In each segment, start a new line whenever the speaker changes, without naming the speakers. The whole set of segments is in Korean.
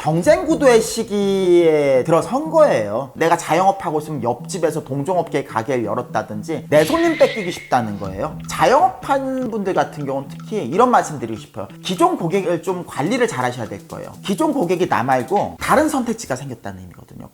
경쟁 구도의 시기에 들어선 거예요. 내가 자영업하고 있으면 옆집에서 동종업계 가게를 열었다든지 내 손님 뺏기기 쉽다는 거예요. 자영업한 분들 같은 경우는 특히 이런 말씀 드리고 싶어요. 기존 고객을 좀 관리를 잘 하셔야 될 거예요. 기존 고객이 나 말고 다른 선택지가 생겼다는 의미거든요.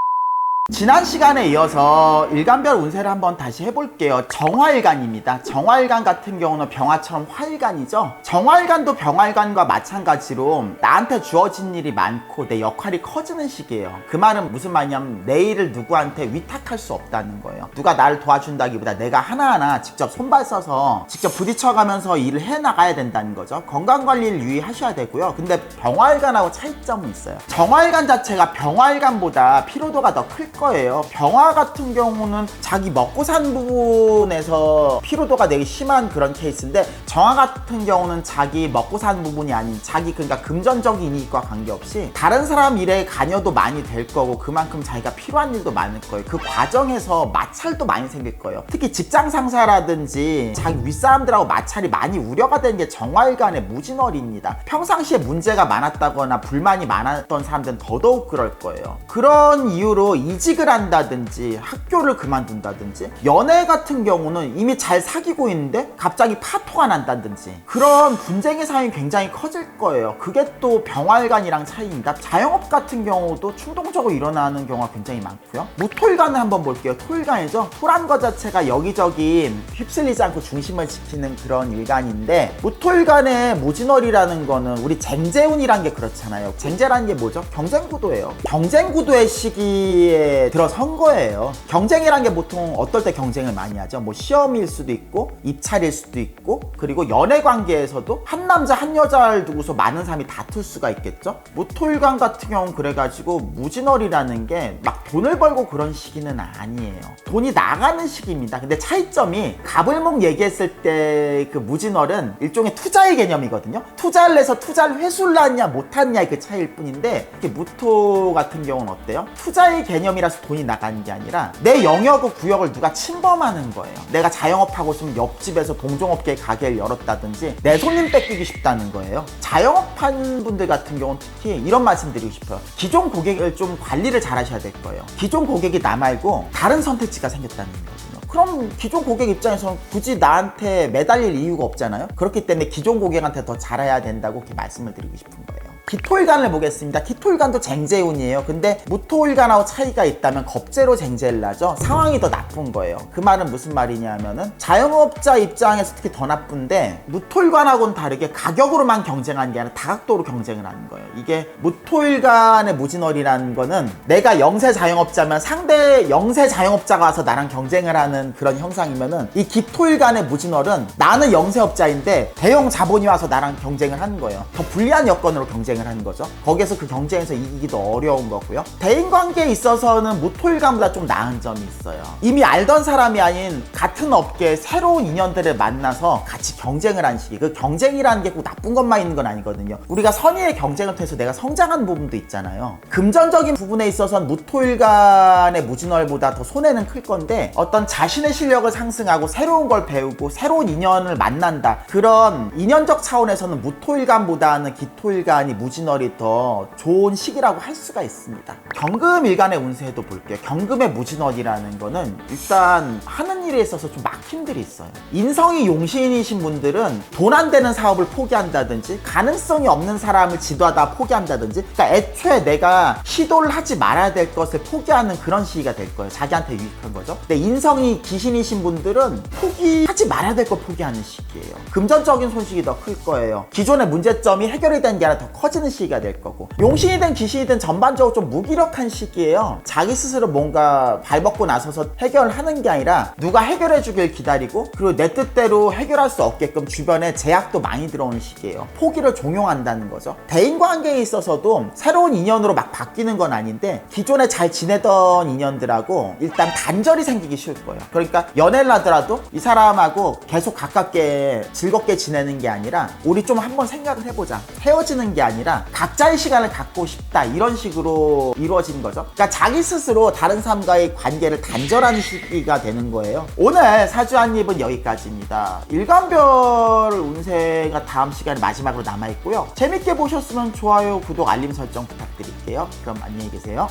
지난 시간에 이어서 일간별 운세를 한번 다시 해볼게요. 정화일간입니다. 정화일간 같은 경우는 병화처럼 화일간이죠. 정화일간도 병화일간과 마찬가지로 나한테 주어진 일이 많고 내 역할이 커지는 시기예요. 그 말은 무슨 말이냐면 내 일을 누구한테 위탁할 수 없다는 거예요. 누가 나를 도와준다기보다 내가 하나하나 직접 손발 써서 직접 부딪혀가면서 일을 해나가야 된다는 거죠. 건강관리를 유의하셔야 되고요. 근데 병화일간하고 차이점은 있어요. 정화일간 자체가 병화일간보다 피로도가 더 클 거예요. 병화 같은 경우는 자기 먹고 산 부분에서 피로도가 되게 심한 그런 케이스인데, 정화 같은 경우는 자기 먹고 산 부분이 아닌 자기 그러니까 금전적인 이익과 관계없이 다른 사람 일에 관여도 많이 될 거고 그만큼 자기가 필요한 일도 많을 거예요. 그 과정에서 마찰도 많이 생길 거예요. 특히 직장 상사라든지 자기 윗사람들하고 마찰이 많이 우려가 되는 게 정화일간의 무진월입니다. 평상시에 문제가 많았다거나 불만이 많았던 사람들은 더더욱 그럴 거예요. 그런 이유로 이직을 한다든지 학교를 그만둔다든지, 연애 같은 경우는 이미 잘 사귀고 있는데 갑자기 파토가 난다든지 그런 분쟁의 상황이 굉장히 커질 거예요. 그게 또 병화일간이랑 차이입니다. 자영업 같은 경우도 충동적으로 일어나는 경우가 굉장히 많고요. 무토일간을 한번 볼게요. 토일간이죠. 토란 것 자체가 여기저기 휩쓸리지 않고 중심을 지키는 그런 일간인데, 무토일간의 무진월이라는 거는 우리 쟁제운이란 게 그렇잖아요. 쟁제라는 게 뭐죠? 경쟁구도예요. 경쟁구도의 시기에 들어선 거예요. 경쟁이란 게 보통 어떨 때 경쟁을 많이 하죠? 뭐 시험일 수도 있고 입찰일 수도 있고, 그리고 연애 관계에서도 한 남자 한 여자를 두고서 많은 사람이 다툴 수가 있겠죠. 무토일간 같은 경우는 그래가지고 무진월이라는 게 막 돈을 벌고 그런 시기는 아니에요. 돈이 나가는 시기입니다. 근데 차이점이 갑을목 얘기했을 때 그 무진월은 일종의 투자의 개념이거든요. 투자를 해서 투자를 회수를 하냐 못하느냐의 그 차이일 뿐인데, 이렇게 무토 같은 경우는 어때요? 투자의 개념이라서 돈이 나가는 게 아니라 내 영역의 구역을 누가 침범하는 거예요. 내가 자영업하고 있으면 옆집에서 동종업계 가게를 열었다든지 내 손님 뺏기기 쉽다는 거예요. 자영업한 분들 같은 경우는 특히 이런 말씀 드리고 싶어요. 기존 고객을 좀 관리를 잘 하셔야 될 거예요. 기존 고객이 나 말고 다른 선택지가 생겼다는 거거든요. 그럼 기존 고객 입장에서는 굳이 나한테 매달릴 이유가 없잖아요. 그렇기 때문에 기존 고객한테 더 잘해야 된다고 이렇게 말씀을 드리고 싶은 거예요. 기토일간을 보겠습니다. 기토일간도 쟁제운이에요. 근데 무토일간하고 차이가 있다면 겁제로 쟁제를 하죠. 상황이 더 나쁜 거예요. 그 말은 무슨 말이냐면은 자영업자 입장에서 특히 더 나쁜데, 무토일간하고는 다르게 가격으로만 경쟁하는 게 아니라 다각도로 경쟁을 하는 거예요. 이게 무토일간의 무진월이라는 거는 내가 영세 자영업자면 상대 영세 자영업자가 와서 나랑 경쟁을 하는 그런 형상이면은, 이 기토일간의 무진월은 나는 영세업자인데 대형 자본이 와서 나랑 경쟁을 하는 거예요. 더 불리한 여건으로 경쟁을 하는 거죠. 거기에서 그 경쟁에서 이기기도 어려운 거고요. 대인관계에 있어서는 무토일간보다 좀 나은 점이 있어요. 이미 알던 사람이 아닌 같은 업계에 새로운 인연들을 만나서 같이 경쟁을 하는 시기. 그 경쟁이라는 게 꼭 나쁜 것만 있는 건 아니거든요. 우리가 선의의 경쟁을 통해서 내가 성장한 부분도 있잖아요. 금전적인 부분에 있어서는 무토일간의 무진월보다 더 손해는 클 건데, 어떤 자신의 실력을 상승하고 새로운 걸 배우고 새로운 인연을 만난다, 그런 인연적 차원에서는 무토일간보다는 기토일간이 무진월이 더 좋은 시기라고 할 수가 있습니다. 경금일간의 운세도 볼게요. 경금의 무진월이라는 거는 일단 하는 일에 있어서 좀 막힘들이 있어요. 인성이 용신이신 분들은 돈 안 되는 사업을 포기한다든지 가능성이 없는 사람을 지도하다 포기한다든지, 그러니까 애초에 내가 시도를 하지 말아야 될 것을 포기하는 그런 시기가 될 거예요. 자기한테 유익한 거죠. 근데 인성이 기신이신 분들은 포기하지 말아야 될 걸 포기하는 시기예요. 금전적인 손실이 더 클 거예요. 기존의 문제점이 해결이 된 게 아니라 더 커지는 시기가 될 거고, 용신이든 기신이든 전반적으로 좀 무기력한 시기예요. 자기 스스로 뭔가 발벗고 나서서 해결을 하는 게 아니라 누가 해결해 주길 기다리고, 그리고 내 뜻대로 해결할 수 없게끔 주변에 제약도 많이 들어오는 시기예요. 포기를 종용한다는 거죠. 대인관계에 있어서도 새로운 인연으로 막 바뀌는 건 아닌데, 기존에 잘 지내던 인연들하고 일단 단절이 생기기 쉬울 거예요. 그러니까 연애를 하더라도 이 사람하고 계속 가깝게 즐겁게 지내는 게 아니라 우리 좀 한번 생각을 해보자, 헤어지는 게 아니라 아니라 각자의 시간을 갖고 싶다 이런 식으로 이루어지는 거죠. 그러니까 자기 스스로 다른 사람과의 관계를 단절하는 시기가 되는 거예요. 오늘 사주 한입은 여기까지입니다. 일간별 운세가 다음 시간에 마지막으로 남아있고요. 재밌게 보셨으면 좋아요, 구독, 알림 설정 부탁드릴게요. 그럼 안녕히 계세요.